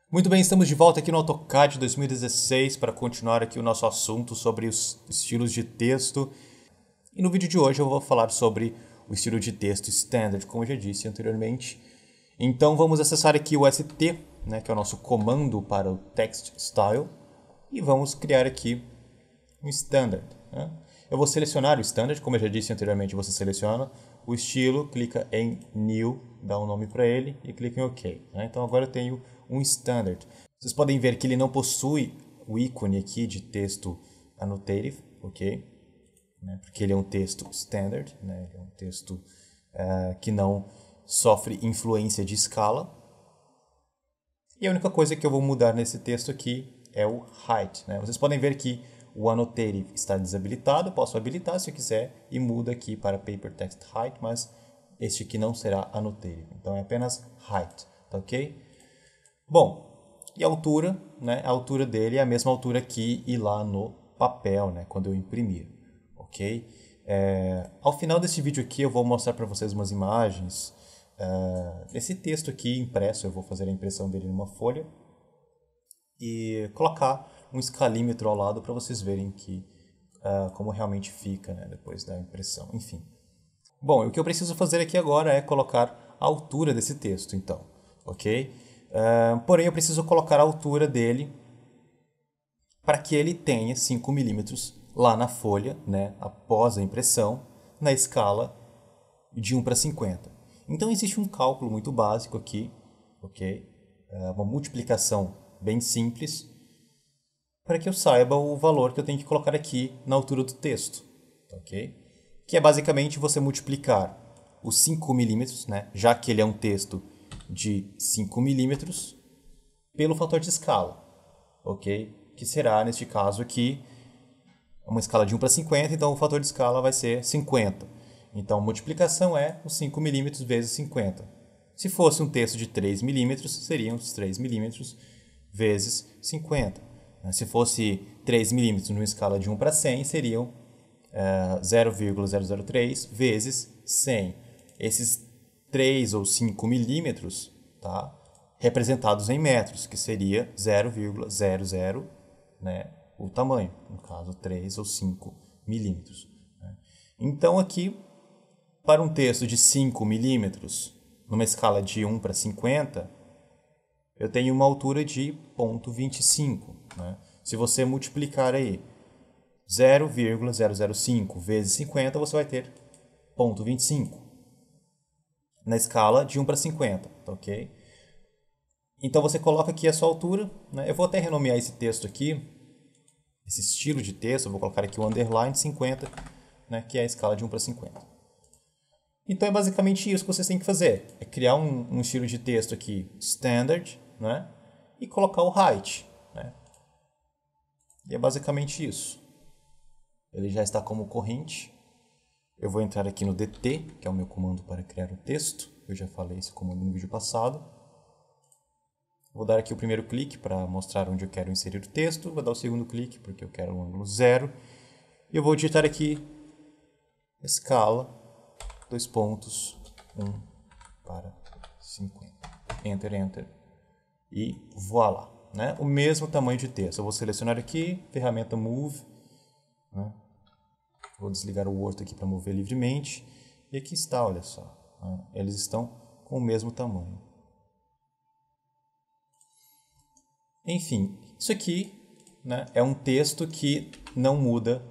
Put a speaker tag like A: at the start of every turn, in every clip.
A: Muito bem, estamos de volta aqui no AutoCAD 2016 para continuar aqui o nosso assunto sobre os estilos de texto. E no vídeo de hoje eu vou falar sobre o estilo de texto Standard, como eu já disse anteriormente. Então vamos acessar aqui o ST, né, que é o nosso comando para o Text Style, e vamos criar aqui um Standard. Né? Eu vou selecionar o Standard, como eu já disse anteriormente, você seleciona o estilo, clica em New, dá um nome para ele e clica em OK. Né? Então agora eu tenho um Standard. Vocês podem ver que ele não possui o ícone aqui de texto annotative, ok? Né? Porque ele é um texto standard, né? Ele é um texto que não sofre influência de escala. E a única coisa que eu vou mudar nesse texto aqui é o height. Né? Vocês podem ver que o annotative está desabilitado, posso habilitar se eu quiser e muda aqui para paper text height, mas este aqui não será annotative. Então é apenas height, tá ok? Bom, e a altura, né? A altura dele é a mesma altura aqui e lá no papel, né? Quando eu imprimir, ok? Ao final desse vídeo aqui eu vou mostrar para vocês umas imagens. Esse texto aqui impresso, eu vou fazer a impressão dele numa folha e colocar um escalímetro ao lado para vocês verem que, como realmente fica, né? Depois da impressão, enfim. Bom, o que eu preciso fazer aqui agora é colocar a altura desse texto, então, ok? Porém, eu preciso colocar a altura dele para que ele tenha 5 milímetros lá na folha, né, após a impressão, na escala de 1 para 50. Então, existe um cálculo muito básico aqui, ok? Uma multiplicação bem simples, para que eu saiba o valor que eu tenho que colocar aqui na altura do texto, ok? Que é basicamente você multiplicar os 5 milímetros, né, já que ele é um texto de 5 milímetros, pelo fator de escala, ok? Que será, neste caso aqui, uma escala de 1 para 50, então o fator de escala vai ser 50. Então, a multiplicação é os 5 milímetros vezes 50. Se fosse um texto de 3 milímetros, seriam os 3 milímetros vezes 50. Se fosse 3 milímetros numa escala de 1 para 100, seriam 0,003 vezes 100. Esses 3 ou 5 milímetros, tá, representados em metros, que seria 0,00, né, o tamanho, no caso 3 ou 5 milímetros. Né. Então aqui, para um texto de 5 milímetros, numa escala de 1 para 50, eu tenho uma altura de 0,25. Né. Se você multiplicar aí 0,005 vezes 50, você vai ter 0,25 na escala de 1 para 50, ok? Então você coloca aqui a sua altura, né? Eu vou até renomear esse texto aqui, esse estilo de texto, eu vou colocar aqui o underline 50, né? Que é a escala de 1 para 50. Então é basicamente isso que vocês têm que fazer, é criar um estilo de texto aqui standard, né? E colocar o height, né? E é basicamente isso. Ele já está como corrente. Eu vou entrar aqui no DT, que é o meu comando para criar o texto. Eu já falei esse comando no vídeo passado. Vou dar aqui o primeiro clique para mostrar onde eu quero inserir o texto. Vou dar o segundo clique porque eu quero um ângulo 0. E eu vou digitar aqui escala, 2 pontos, 1 para 50. Enter, enter. E voilá. Né? O mesmo tamanho de texto. Eu vou selecionar aqui, ferramenta Move. Né? Vou desligar o Word aqui para mover livremente. E aqui está, olha só. Né? Eles estão com o mesmo tamanho. Enfim, isso aqui, né, é um texto que não muda.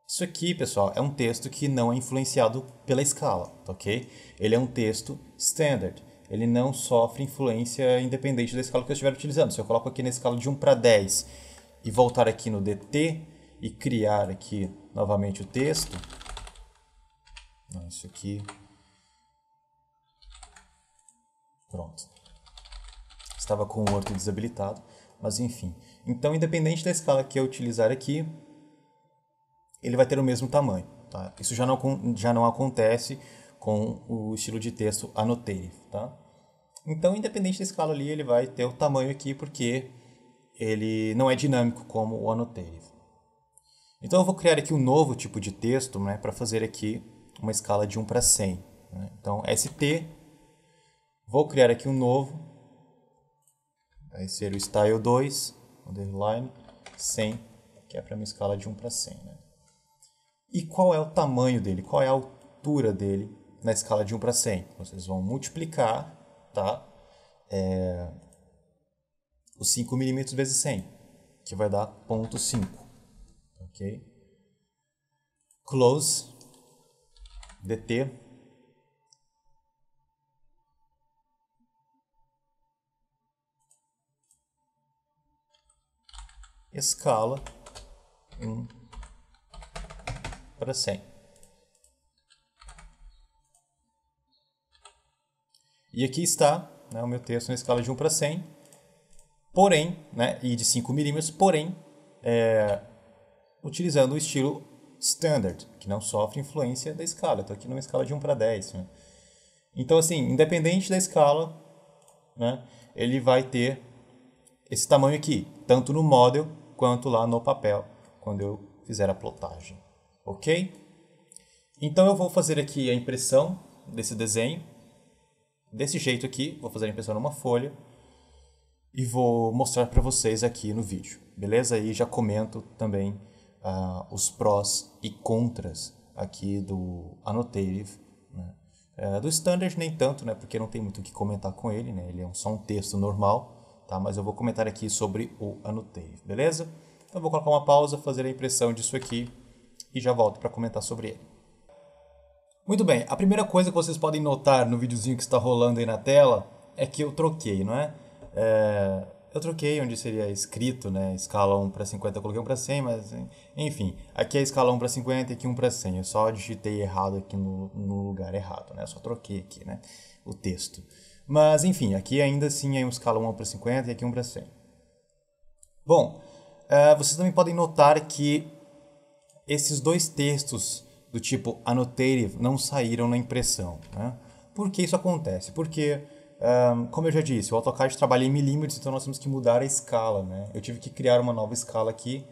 A: Isso aqui, pessoal, é um texto que não é influenciado pela escala, ok? Ele é um texto standard. Ele não sofre influência independente da escala que eu estiver utilizando. Se eu coloco aqui na escala de 1 para 10 e voltar aqui no DT e criar aqui novamente o texto, isso aqui, pronto. Estava com o Word desabilitado, mas enfim. Então, independente da escala que eu utilizar aqui, ele vai ter o mesmo tamanho. Tá? Isso já não acontece com o estilo de texto annotative. Tá? Então, independente da escala ali, ele vai ter o tamanho aqui, porque ele não é dinâmico como o annotative. Então, eu vou criar aqui um novo tipo de texto, né, para fazer aqui uma escala de 1 para 100. Né? Então, ST, vou criar aqui um novo, vai ser o style 2, underline, 100, que é para minha escala de 1 para 100. Né? E qual é o tamanho dele? Qual é a altura dele na escala de 1 para 100? Vocês vão multiplicar, tá? Os 5 milímetros vezes 100, que vai dar 0,5. Ok? Close, dt, escala 1 para 100. E aqui está, né, o meu texto na escala de 1 para 100, porém, né, e de 5 milímetros, porém, utilizando o estilo standard, que não sofre influência da escala. Estou aqui numa escala de 1 para 10. Né? Então, assim, independente da escala, né, ele vai ter esse tamanho aqui, tanto no model quanto lá no papel, quando eu fizer a plotagem. Ok? Então eu vou fazer aqui a impressão desse desenho, desse jeito aqui, vou fazer a impressão numa folha e vou mostrar para vocês aqui no vídeo, beleza? E já comento também os prós e contras aqui do Annotative, né? Do Standard nem tanto, né? Porque não tem muito o que comentar com ele, né? Ele é só um texto normal, tá? Mas eu vou comentar aqui sobre o Annotative, beleza? Então eu vou colocar uma pausa, fazer a impressão disso aqui e já volto para comentar sobre ele. Muito bem, a primeira coisa que vocês podem notar no videozinho que está rolando aí na tela é que eu troquei, não é? Eu troquei onde seria escrito, né, escala 1 para 50, eu coloquei 1 para 100, mas enfim, aqui é escala 1 para 50 e aqui 1 para 100, eu só digitei errado aqui no lugar errado, né, eu só troquei aqui, né, o texto. Mas enfim, aqui ainda assim é uma escala 1 para 50 e aqui 1 para 100. Bom, vocês também podem notar que esses dois textos do tipo annotative não saíram na impressão. Né? Por que isso acontece? Porque, como eu já disse, o AutoCAD trabalha em milímetros, então nós temos que mudar a escala. Né? Eu tive que criar uma nova escala aqui.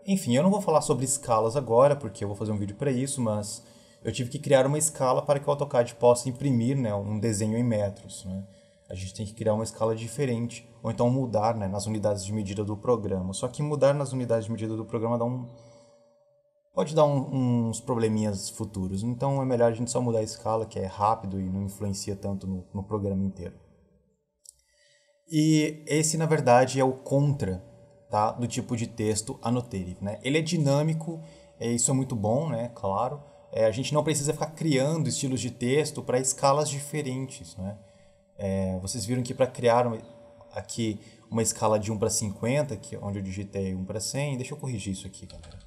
A: Enfim, eu não vou falar sobre escalas agora, porque eu vou fazer um vídeo para isso, mas eu tive que criar uma escala para que o AutoCAD possa imprimir, né, um desenho em metros. Né? A gente tem que criar uma escala diferente, ou então mudar, né, nas unidades de medida do programa. Só que mudar nas unidades de medida do programa pode dar uns probleminhas futuros. Então é melhor a gente só mudar a escala, que é rápido e não influencia tanto no programa inteiro. E esse, na verdade, é o contra, tá, do tipo de texto annotative. Né? Ele é dinâmico, isso é muito bom, né, claro. A gente não precisa ficar criando estilos de texto para escalas diferentes. Né? Vocês viram que para criar aqui uma escala de 1 para 50, que onde eu digitei 1 para 100, deixa eu corrigir isso aqui, galera.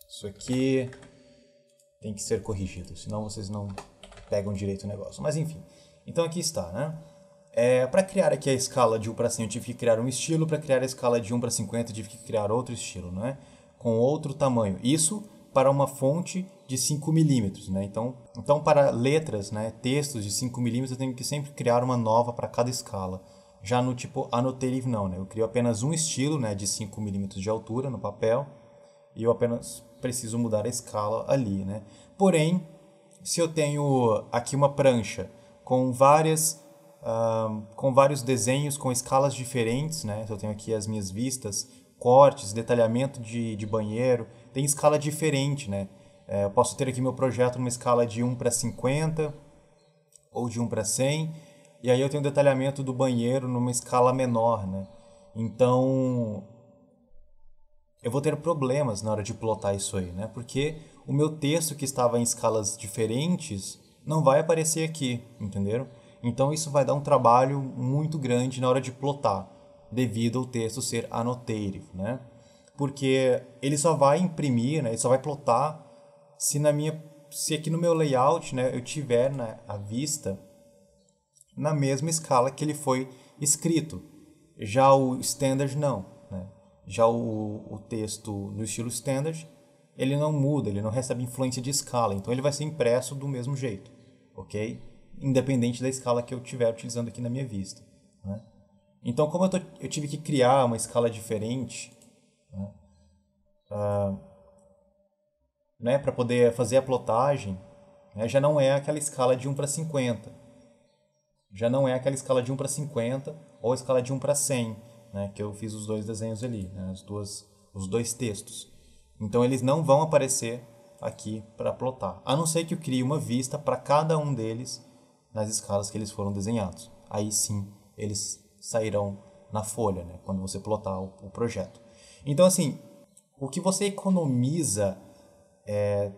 A: Isso aqui tem que ser corrigido, senão vocês não pegam direito o negócio. Mas enfim, então aqui está, né? Para criar aqui a escala de 1 para 100 eu tive que criar um estilo, para criar a escala de 1 para 50 eu tive que criar outro estilo, né? Com outro tamanho. Isso para uma fonte de 5 milímetros, né? Então para letras, né, textos de 5 milímetros eu tenho que sempre criar uma nova para cada escala. Já no tipo annotative não, né? Eu crio apenas um estilo, né, de 5 milímetros de altura no papel e eu apenas preciso mudar a escala ali, né? Porém, se eu tenho aqui uma prancha com vários desenhos com escalas diferentes, né? Se eu tenho aqui as minhas vistas, cortes, detalhamento de banheiro, tem escala diferente, né? Eu posso ter aqui meu projeto numa escala de 1 para 50 ou de 1 para 100, e aí eu tenho o detalhamento do banheiro numa escala menor, né? Então eu vou ter problemas na hora de plotar isso aí, né? Porque o meu texto que estava em escalas diferentes não vai aparecer aqui, entenderam? Então isso vai dar um trabalho muito grande na hora de plotar, devido ao texto ser annotative, né? Porque ele só vai imprimir, né? Ele só vai plotar se aqui no meu layout, né, eu tiver, né, a vista na mesma escala que ele foi escrito. Já o standard não, né? Já o texto no estilo standard, ele não muda, ele não recebe influência de escala, então ele vai ser impresso do mesmo jeito, ok? Independente da escala que eu estiver utilizando aqui na minha vista. Né? Então, como eu tive que criar uma escala diferente, né, para poder fazer a plotagem, né? Já não é aquela escala de 1:50. Já não é aquela escala de 1:50 ou a escala de 1:100, né? Que eu fiz os dois desenhos ali, né? Os dois textos. Então eles não vão aparecer aqui para plotar, a não ser que eu crie uma vista para cada um deles nas escalas que eles foram desenhados. Aí sim eles sairão na folha, né? Quando você plotar o projeto. Então assim, o que você economiza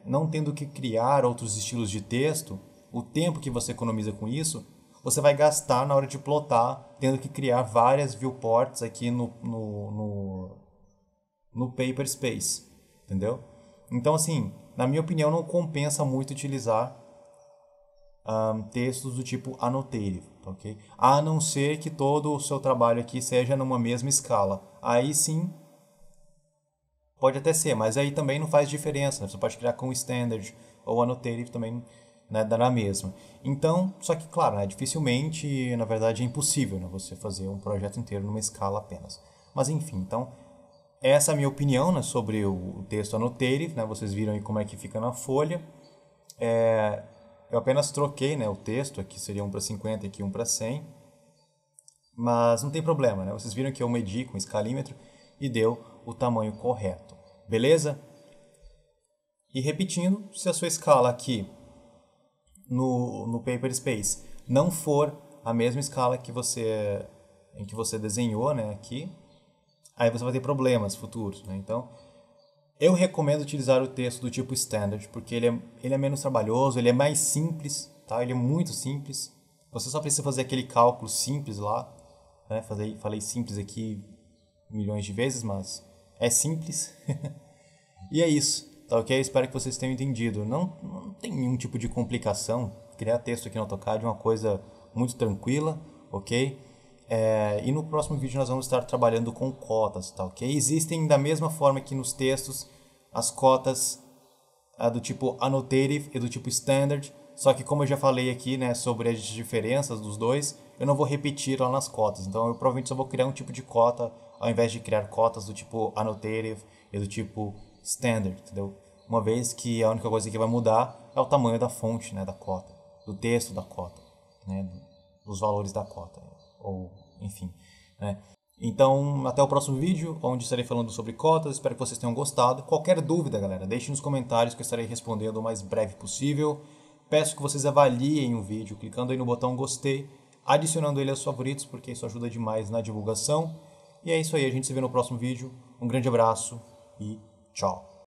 A: não tendo que criar outros estilos de texto, o tempo que você economiza com isso, você vai gastar na hora de plotar, tendo que criar várias viewports aqui no Paper Space, entendeu? Então, assim, na minha opinião, não compensa muito utilizar textos do tipo annotative, ok? A não ser que todo o seu trabalho aqui seja numa mesma escala. Aí sim, pode até ser, mas aí também não faz diferença, né? Você pode criar com standard ou annotative também, né, dá na mesma. Então, só que claro, né, dificilmente, na verdade é impossível, né, você fazer um projeto inteiro numa escala apenas. Mas enfim, então, essa é a minha opinião, né, sobre o texto annotative, né, vocês viram aí como é que fica na folha. Eu apenas troquei, né, o texto, aqui seria 1:50 e aqui 1:100, mas não tem problema, né, vocês viram que eu medi com escalímetro e deu o tamanho correto, beleza? E repetindo, se a sua escala aqui no Paper Space não for a mesma escala em que você desenhou, né, aqui, aí você vai ter problemas futuros, né? Então, eu recomendo utilizar o texto do tipo Standard, porque ele é menos trabalhoso, ele é mais simples, tá? Ele é muito simples. Você só precisa fazer aquele cálculo simples lá, né? Falei simples aqui milhões de vezes, mas é simples. E é isso, tá ok? Espero que vocês tenham entendido. Não tem nenhum tipo de complicação. Criar texto aqui no AutoCAD é uma coisa muito tranquila, ok? E no próximo vídeo nós vamos estar trabalhando com cotas, tá ok? Existem da mesma forma que nos textos as cotas do tipo annotative e do tipo standard, só que como eu já falei aqui, né, sobre as diferenças dos dois, eu não vou repetir lá nas cotas. Então eu provavelmente só vou criar um tipo de cota ao invés de criar cotas do tipo annotative e do tipo standard, entendeu? Uma vez que a única coisa que vai mudar é o tamanho da fonte, né, da cota, do texto da cota, né, dos valores da cota, ou enfim, né? Então, até o próximo vídeo, onde estarei falando sobre cotas. Espero que vocês tenham gostado. Qualquer dúvida, galera, deixe nos comentários que eu estarei respondendo o mais breve possível. Peço que vocês avaliem o vídeo, clicando aí no botão gostei, adicionando ele aos favoritos, porque isso ajuda demais na divulgação. E é isso aí, a gente se vê no próximo vídeo. Um grande abraço e tchau!